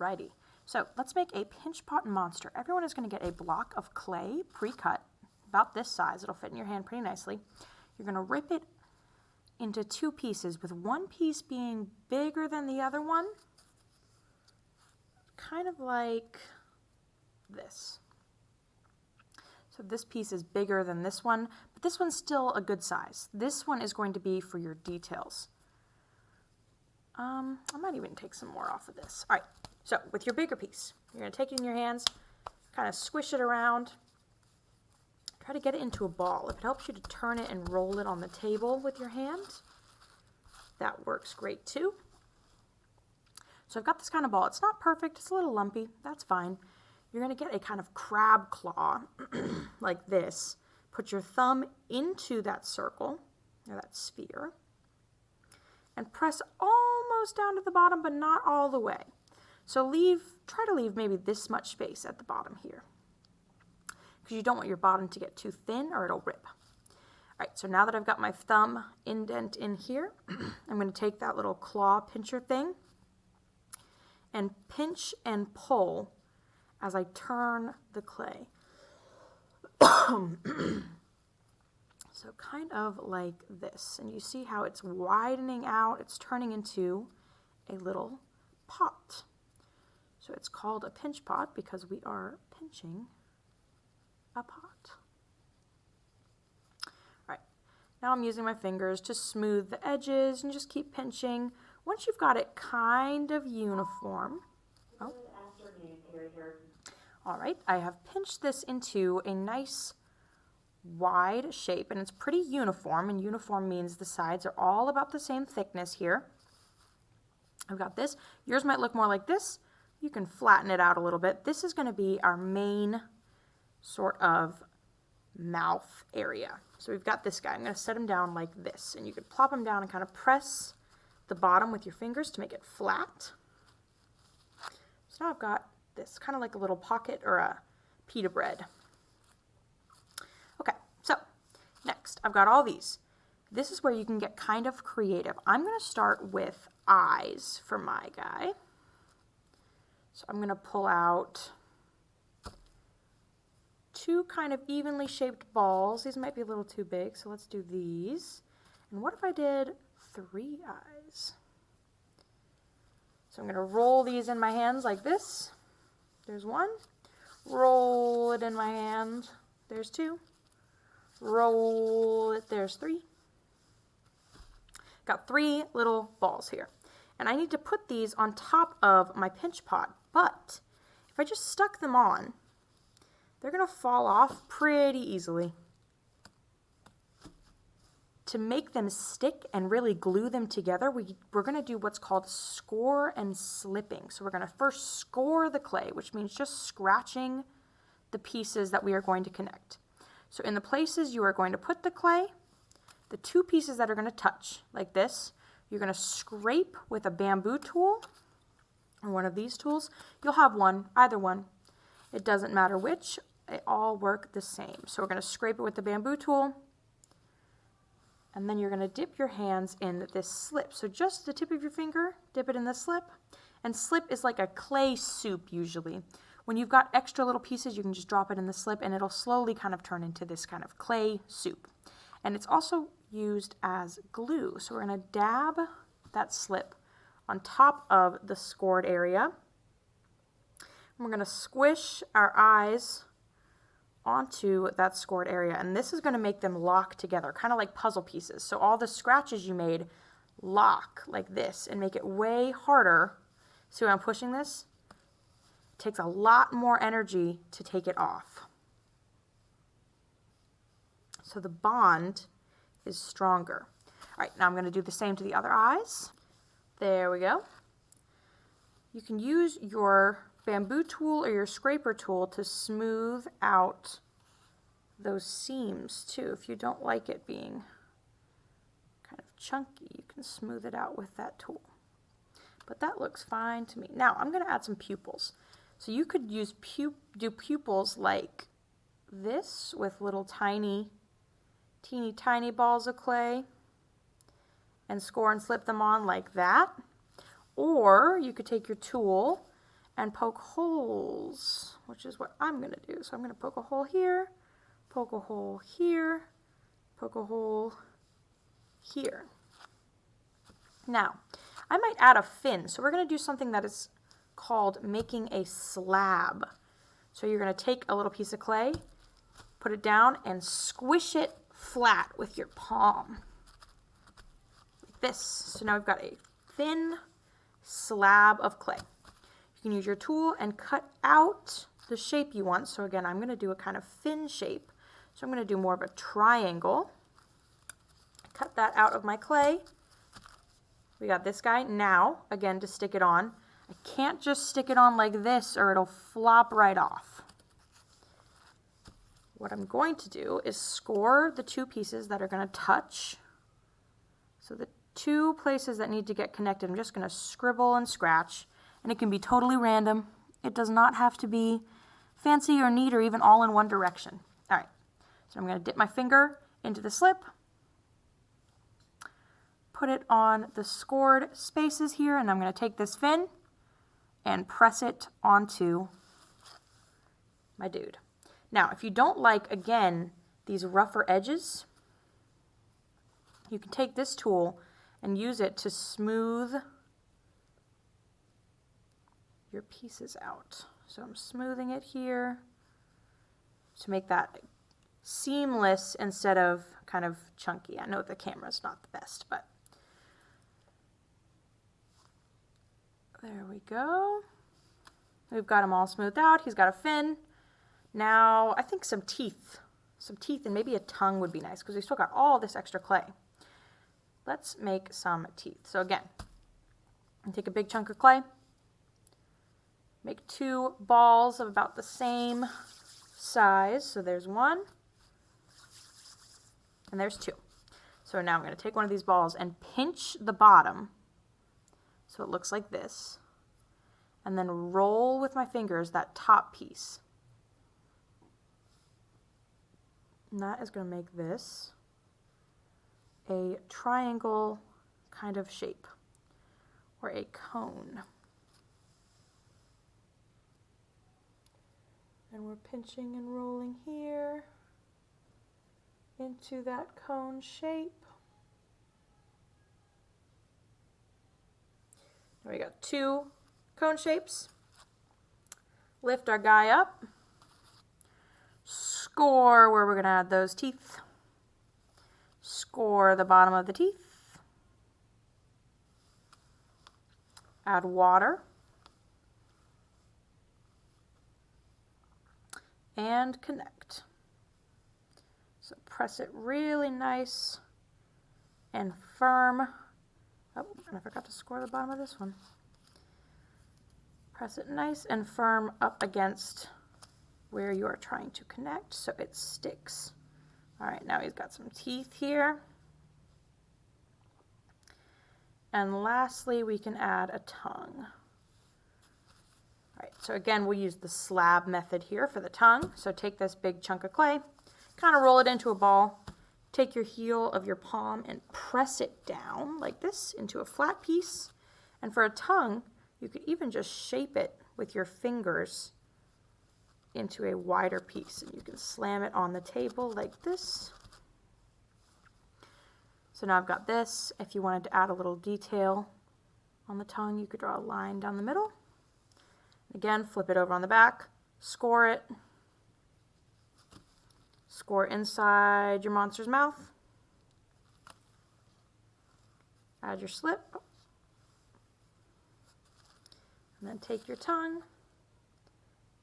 Alrighty, so let's make a Pinchpot monster. Everyone is going to get a block of clay pre-cut, about this size. It'll fit in your hand pretty nicely. You're going to rip it into two pieces, with one piece being bigger than the other one, kind of like this. So this piece is bigger than this one, but this one's still a good size. This one is going to be for your details. I might even take some more off of this. All right, so with your bigger piece, you're going to take it in your hands, kind of squish it around, try to get it into a ball. If it helps you to turn it and roll it on the table with your hand, that works great too. So I've got this kind of ball. It's not perfect, it's a little lumpy, that's fine. You're going to get a kind of crab claw like this. Put your thumb into that circle, or that sphere, and press almost down to the bottom, but not all the way. So try to leave maybe this much space at the bottom here, because you don't want your bottom to get too thin or it'll rip. All right, so now that I've got my thumb indent in here, I'm going to take that little claw pincher thing and pinch and pull as I turn the clay. So kind of like this, and you see how it's widening out, it's turning into a little pot. So it's called a pinch pot because we are pinching a pot. All right, now I'm using my fingers to smooth the edges and just keep pinching. Once you've got it kind of uniform, all right, I have pinched this into a nice wide shape, and it's pretty uniform, and uniform means the sides are all about the same thickness here. I've got this. Yours might look more like this. You can flatten it out a little bit. This is going to be our main sort of mouth area. So we've got this guy. I'm going to set him down like this, and you could plop him down and kind of press the bottom with your fingers to make it flat. So now I've got this kind of like a little pocket or a pita bread. Okay, so next I've got all these. This is where you can get kind of creative. I'm going to start with eyes for my guy. So I'm going to pull out two kind of evenly shaped balls. These might be a little too big, so let's do these. And what if I did 3 eyes? So I'm going to roll these in my hands like this. There's 1. Roll it in my hand. There's 2. Roll it. There's 3. Got 3 little balls here. And I need to put these on top of my pinch pot. But if I just stuck them on, they're going to fall off pretty easily. To make them stick and really glue them together, we're going to do what's called score and slipping. So we're going to first score the clay, which means just scratching the pieces that we are going to connect. So in the places you are going to put the clay, the 2 pieces that are going to touch, like this, you're going to scrape with a bamboo tool, or one of these tools. You'll have one, either one. It doesn't matter which, they all work the same. So we're going to scrape it with the bamboo tool, and then you're going to dip your hands in this slip. So just the tip of your finger, dip it in the slip. And slip is like a clay soup usually. When you've got extra little pieces, you can just drop it in the slip and it'll slowly kind of turn into this kind of clay soup. And it's also used as glue. So we're going to dab that slip on top of the scored area. And we're going to squish our eyes onto that scored area, and this is going to make them lock together, kind of like puzzle pieces. So all the scratches you made lock like this and make it way harder. See when I'm pushing this? It takes a lot more energy to take it off. So the bond is stronger. All right, now I'm going to do the same to the other eyes. There we go. You can use your bamboo tool or your scraper tool to smooth out those seams too. If you don't like it being kind of chunky, you can smooth it out with that tool. But that looks fine to me. Now I'm going to add some pupils. So you could use do pupils like this with little teeny tiny balls of clay and score and slip them on like that. Or you could take your tool and poke holes, which is what I'm going to do. So I'm going to poke a hole here, poke a hole here, poke a hole here. Now, I might add a fin. So we're going to do something that is called making a slab. So you're going to take a little piece of clay, put it down, and squish it flat with your palm. Like this. So now we've got a thin slab of clay. You can use your tool and cut out the shape you want. So again, I'm going to do a kind of fin shape. So I'm going to do more of a triangle. Cut that out of my clay. We got this guy. Now, again, to stick it on, I can't just stick it on like this or it'll flop right off. What I'm going to do is score the two pieces that are going to touch. So the two places that need to get connected, I'm just going to scribble and scratch. And it can be totally random. It does not have to be fancy or neat or even all in one direction. All right, so I'm going to dip my finger into the slip, put it on the scored spaces here, and I'm going to take this fin and press it onto my dude. Now, if you don't like, again, these rougher edges, you can take this tool and use it to smooth your pieces out. So I'm smoothing it here to make that seamless instead of kind of chunky. I know the camera's not the best, but there we go. We've got him all smoothed out. He's got a fin. Now, I think some teeth and maybe a tongue would be nice because we still got all this extra clay. Let's make some teeth. So again, take a big chunk of clay, make two balls of about the same size. So there's one and there's two. So now I'm going to take one of these balls and pinch the bottom so it looks like this, and then roll with my fingers that top piece. And that is going to make this a triangle kind of shape, or a cone. And we're pinching and rolling here into that cone shape. There we go, two cone shapes. Lift our guy up. Score where we're going to add those teeth. Score the bottom of the teeth. Add water. And connect. So press it really nice and firm. Oh, and I forgot to score the bottom of this one. Press it nice and firm up against where you are trying to connect so it sticks. All right, now he's got some teeth here. And lastly, we can add a tongue. All right, so again, we'll use the slab method here for the tongue. So take this big chunk of clay, kind of roll it into a ball, take your heel of your palm and press it down like this into a flat piece. And for a tongue, you could even just shape it with your fingers into a wider piece, and you can slam it on the table like this. So now I've got this. If you wanted to add a little detail on the tongue, you could draw a line down the middle. Again, flip it over on the back, score it, score inside your monster's mouth, add your slip, and then take your tongue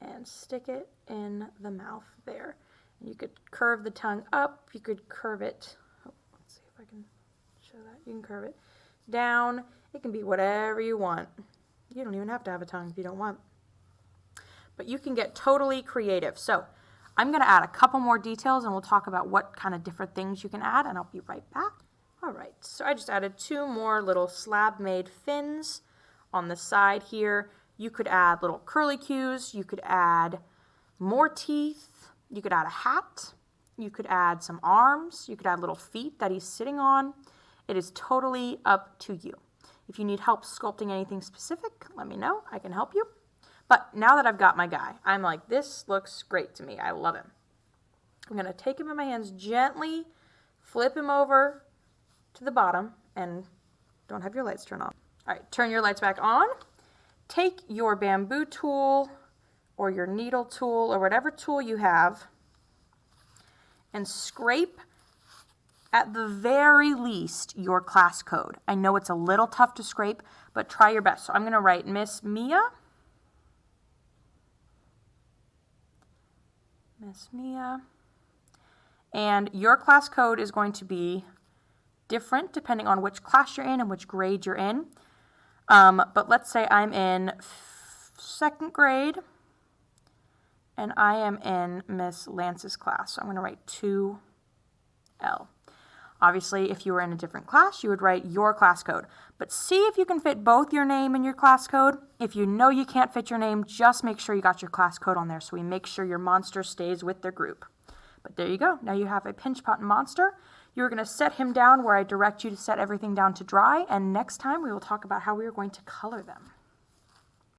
and stick it in the mouth there. And you could curve the tongue up, you could curve it, let's see if I can show that. You can curve it down. It can be whatever you want. You don't even have to have a tongue if you don't want. But you can get totally creative. So I'm going to add a couple more details and we'll talk about what kind of different things you can add, and I'll be right back. All right, so I just added two more little slab-made fins on the side here. You could add little curlicues, you could add more teeth, you could add a hat, you could add some arms, you could add little feet that he's sitting on. It is totally up to you. If you need help sculpting anything specific, let me know. I can help you. But now that I've got my guy, I'm like, this looks great to me. I love him. I'm going to take him in my hands, gently flip him over to the bottom, and don't have your lights turned on. All right, turn your lights back on. Take your bamboo tool or your needle tool or whatever tool you have and scrape at the very least your class code. I know it's a little tough to scrape, but try your best. So I'm going to write Miss Mia. Miss Mia. And your class code is going to be different depending on which class you're in and which grade you're in. But let's say I'm in 2nd grade and I am in Miss Lance's class. So I'm going to write 2L. Obviously, if you were in a different class, you would write your class code. But see if you can fit both your name and your class code. If you know you can't fit your name, just make sure you got your class code on there so we make sure your monster stays with their group. But there you go. Now you have a Pinchpot monster. You're going to set him down where I direct you to set everything down to dry. And next time we will talk about how we are going to color them.